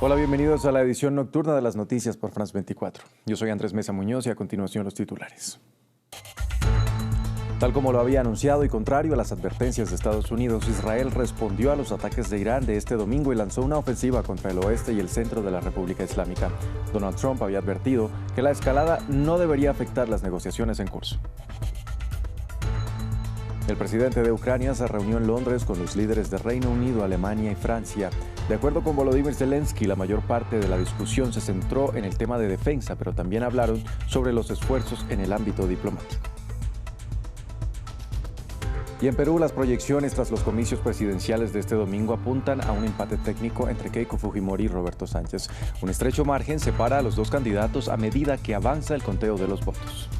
Hola, bienvenidos a la edición nocturna de las noticias por France 24. Yo soy Andrés Mesa Muñoz y a continuación los titulares. Tal como lo había anunciado y contrario a las advertencias de Estados Unidos, Israel respondió a los ataques de Irán de este domingo y lanzó una ofensiva contra el oeste y el centro de la República Islámica. Donald Trump había advertido que la escalada no debería afectar las negociaciones en curso. El presidente de Ucrania se reunió en Londres con los líderes de Reino Unido, Alemania y Francia. De acuerdo con Volodymyr Zelensky, la mayor parte de la discusión se centró en el tema de defensa, pero también hablaron sobre los esfuerzos en el ámbito diplomático. Y en Perú, las proyecciones tras los comicios presidenciales de este domingo apuntan a un empate técnico entre Keiko Fujimori y Roberto Sánchez. Un estrecho margen separa a los dos candidatos a medida que avanza el conteo de los votos.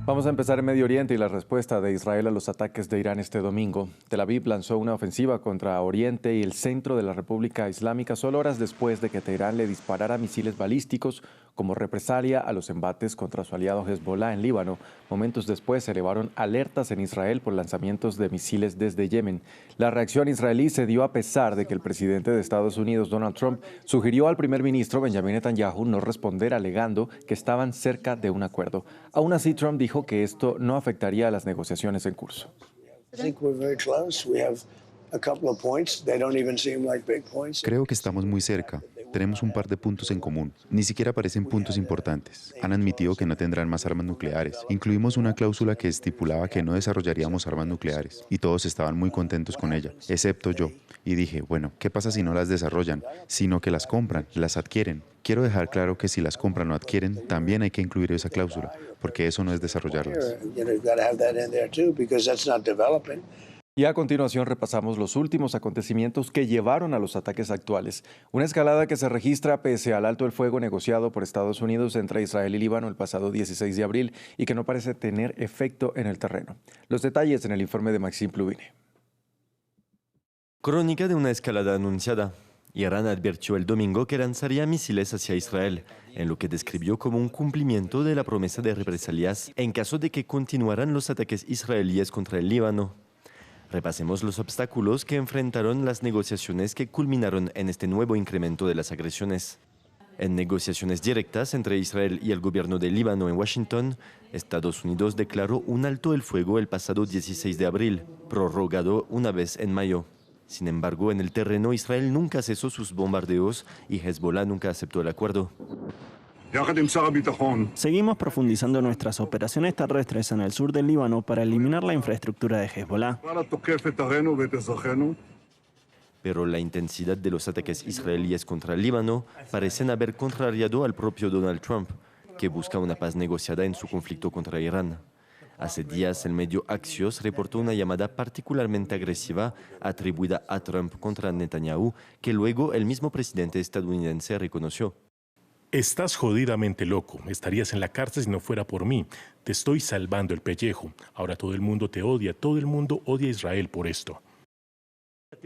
Vamos a empezar en Medio Oriente y la respuesta de Israel a los ataques de Irán este domingo. Tel Aviv lanzó una ofensiva contra Oriente y el centro de la República Islámica solo horas después de que Teherán le disparara misiles balísticos como represalia a los embates contra su aliado Hezbollah en Líbano. Momentos después se elevaron alertas en Israel por lanzamientos de misiles desde Yemen. La reacción israelí se dio a pesar de que el presidente de Estados Unidos, Donald Trump, sugirió al primer ministro Benjamin Netanyahu no responder, alegando que estaban cerca de un acuerdo. Aún así, Trump dijo que esto no afectaría a las negociaciones en curso. Creo que estamos muy cerca. Tenemos un par de puntos en común. Ni siquiera parecen puntos importantes. Han admitido que no tendrán más armas nucleares. Incluimos una cláusula que estipulaba que no desarrollaríamos armas nucleares. Y todos estaban muy contentos con ella, excepto yo. Y dije, bueno, ¿qué pasa si no las desarrollan? Sino que las compran, las adquieren. Quiero dejar claro que si las compran o adquieren, también hay que incluir esa cláusula, porque eso no es desarrollarlas. Y a continuación repasamos los últimos acontecimientos que llevaron a los ataques actuales. Una escalada que se registra pese al alto el fuego negociado por Estados Unidos entre Israel y Líbano el pasado 16 de abril y que no parece tener efecto en el terreno. Los detalles en el informe de Maxime Pluvine. Crónica de una escalada anunciada. Irán advirtió el domingo que lanzaría misiles hacia Israel, en lo que describió como un cumplimiento de la promesa de represalias en caso de que continuaran los ataques israelíes contra el Líbano. Repasemos los obstáculos que enfrentaron las negociaciones que culminaron en este nuevo incremento de las agresiones. En negociaciones directas entre Israel y el gobierno de Líbano en Washington, Estados Unidos declaró un alto el fuego el pasado 16 de abril, prorrogado una vez en mayo. Sin embargo, en el terreno, Israel nunca cesó sus bombardeos y Hezbollah nunca aceptó el acuerdo. Seguimos profundizando nuestras operaciones terrestres en el sur del Líbano para eliminar la infraestructura de Hezbollah. Pero la intensidad de los ataques israelíes contra el Líbano parecen haber contrariado al propio Donald Trump, que busca una paz negociada en su conflicto contra Irán. Hace días, el medio Axios reportó una llamada particularmente agresiva atribuida a Trump contra Netanyahu, que luego el mismo presidente estadounidense reconoció. Estás jodidamente loco. Estarías en la cárcel si no fuera por mí. Te estoy salvando el pellejo. Ahora todo el mundo te odia. Todo el mundo odia a Israel por esto.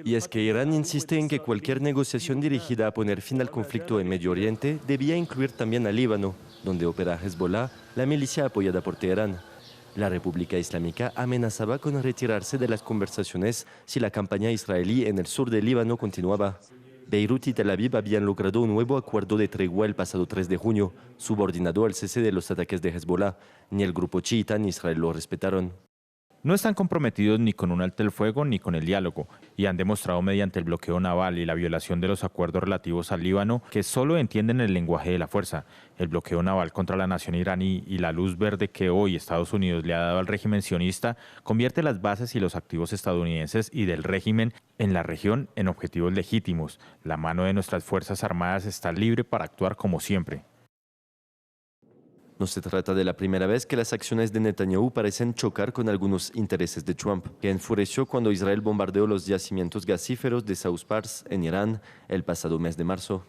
Y es que Irán insiste en que cualquier negociación dirigida a poner fin al conflicto en Medio Oriente debía incluir también a Líbano, donde opera Hezbollah, la milicia apoyada por Teherán. La República Islámica amenazaba con retirarse de las conversaciones si la campaña israelí en el sur del Líbano continuaba. Beirut y Tel Aviv habían logrado un nuevo acuerdo de tregua el pasado 3 de junio, subordinado al cese de los ataques de Hezbollah. Ni el grupo chiita ni Israel lo respetaron. No están comprometidos ni con un alto el fuego ni con el diálogo y han demostrado mediante el bloqueo naval y la violación de los acuerdos relativos al Líbano que solo entienden el lenguaje de la fuerza. El bloqueo naval contra la nación iraní y la luz verde que hoy Estados Unidos le ha dado al régimen sionista convierte las bases y los activos estadounidenses y del régimen en la región en objetivos legítimos. La mano de nuestras Fuerzas Armadas está libre para actuar como siempre. No se trata de la primera vez que las acciones de Netanyahu parecen chocar con algunos intereses de Trump, que enfureció cuando Israel bombardeó los yacimientos gasíferos de Saus Pars en Irán el pasado mes de marzo.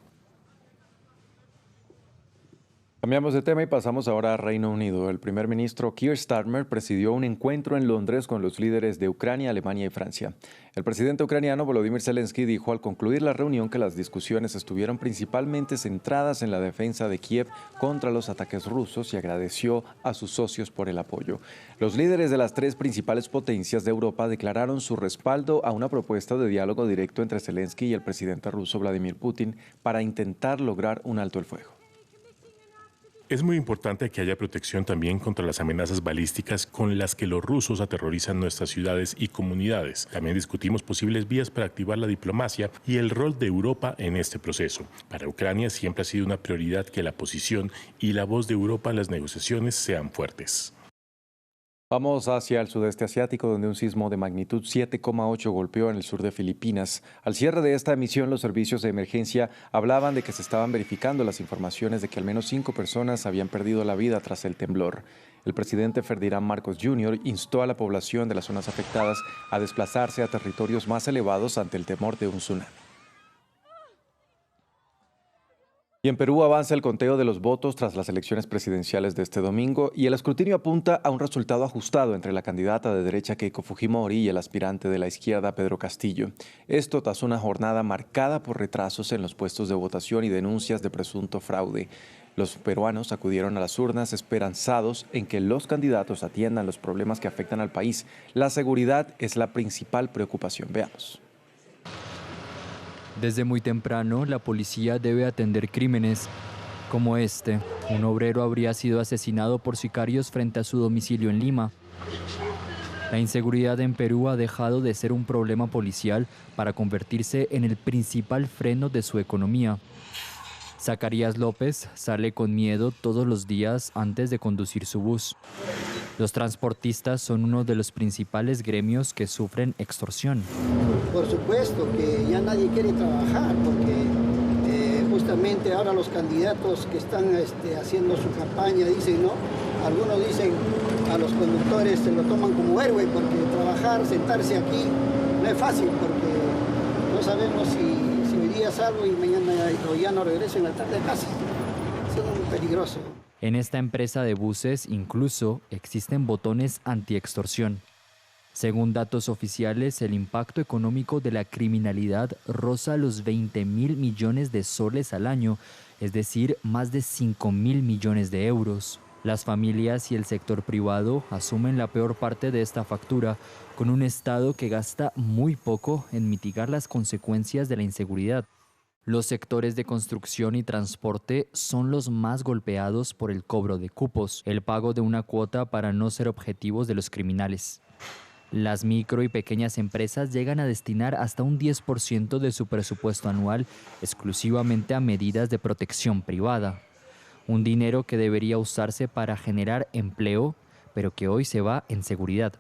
Cambiamos de tema y pasamos ahora a Reino Unido. El primer ministro Keir Starmer presidió un encuentro en Londres con los líderes de Ucrania, Alemania y Francia. El presidente ucraniano Volodymyr Zelensky dijo al concluir la reunión que las discusiones estuvieron principalmente centradas en la defensa de Kiev contra los ataques rusos y agradeció a sus socios por el apoyo. Los líderes de las tres principales potencias de Europa declararon su respaldo a una propuesta de diálogo directo entre Zelensky y el presidente ruso Vladimir Putin para intentar lograr un alto el fuego. Es muy importante que haya protección también contra las amenazas balísticas con las que los rusos aterrorizan nuestras ciudades y comunidades. También discutimos posibles vías para activar la diplomacia y el rol de Europa en este proceso. Para Ucrania siempre ha sido una prioridad que la posición y la voz de Europa en las negociaciones sean fuertes. Vamos hacia el sudeste asiático, donde un sismo de magnitud 7,8 golpeó en el sur de Filipinas. Al cierre de esta emisión, los servicios de emergencia hablaban de que se estaban verificando las informaciones de que al menos 5 personas habían perdido la vida tras el temblor. El presidente Ferdinand Marcos Jr. instó a la población de las zonas afectadas a desplazarse a territorios más elevados ante el temor de un tsunami. Y en Perú avanza el conteo de los votos tras las elecciones presidenciales de este domingo y el escrutinio apunta a un resultado ajustado entre la candidata de derecha Keiko Fujimori y el aspirante de la izquierda Pedro Castillo. Esto tras una jornada marcada por retrasos en los puestos de votación y denuncias de presunto fraude. Los peruanos acudieron a las urnas esperanzados en que los candidatos atiendan los problemas que afectan al país. La seguridad es la principal preocupación. Veamos. Desde muy temprano, la policía debe atender crímenes como este. Un obrero habría sido asesinado por sicarios frente a su domicilio en Lima. La inseguridad en Perú ha dejado de ser un problema policial para convertirse en el principal freno de su economía. Zacarías López sale con miedo todos los días antes de conducir su bus. Los transportistas son uno de los principales gremios que sufren extorsión. Por supuesto que ya nadie quiere trabajar porque justamente ahora los candidatos que están haciendo su campaña dicen, ¿no? Algunos dicen a los conductores se lo toman como héroe porque trabajar, sentarse aquí no es fácil porque no sabemos si hoy día salgo y mañana ya no regreso en la tarde a casa. Eso es muy peligroso. En esta empresa de buses incluso existen botones anti-extorsión. Según datos oficiales, el impacto económico de la criminalidad roza los 20.000 millones de soles al año, es decir, más de 5.000 millones de euros. Las familias y el sector privado asumen la peor parte de esta factura, con un Estado que gasta muy poco en mitigar las consecuencias de la inseguridad. Los sectores de construcción y transporte son los más golpeados por el cobro de cupos, el pago de una cuota para no ser objetivos de los criminales. Las micro y pequeñas empresas llegan a destinar hasta un 10% de su presupuesto anual exclusivamente a medidas de protección privada. Un dinero que debería usarse para generar empleo, pero que hoy se va en seguridad.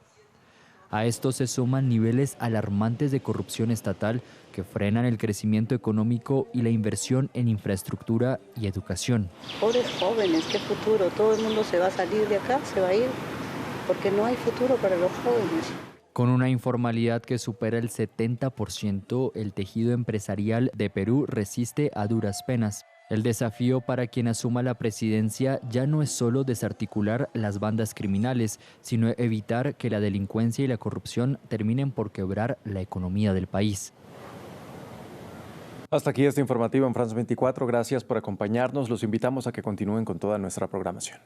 A esto se suman niveles alarmantes de corrupción estatal que frenan el crecimiento económico y la inversión en infraestructura y educación. Pobres jóvenes, ¿qué futuro? Todo el mundo se va a salir de acá, se va a ir, porque no hay futuro para los jóvenes. Con una informalidad que supera el 70%, el tejido empresarial de Perú resiste a duras penas. El desafío para quien asuma la presidencia ya no es solo desarticular las bandas criminales, sino evitar que la delincuencia y la corrupción terminen por quebrar la economía del país. Hasta aquí este informativo en France 24. Gracias por acompañarnos. Los invitamos a que continúen con toda nuestra programación.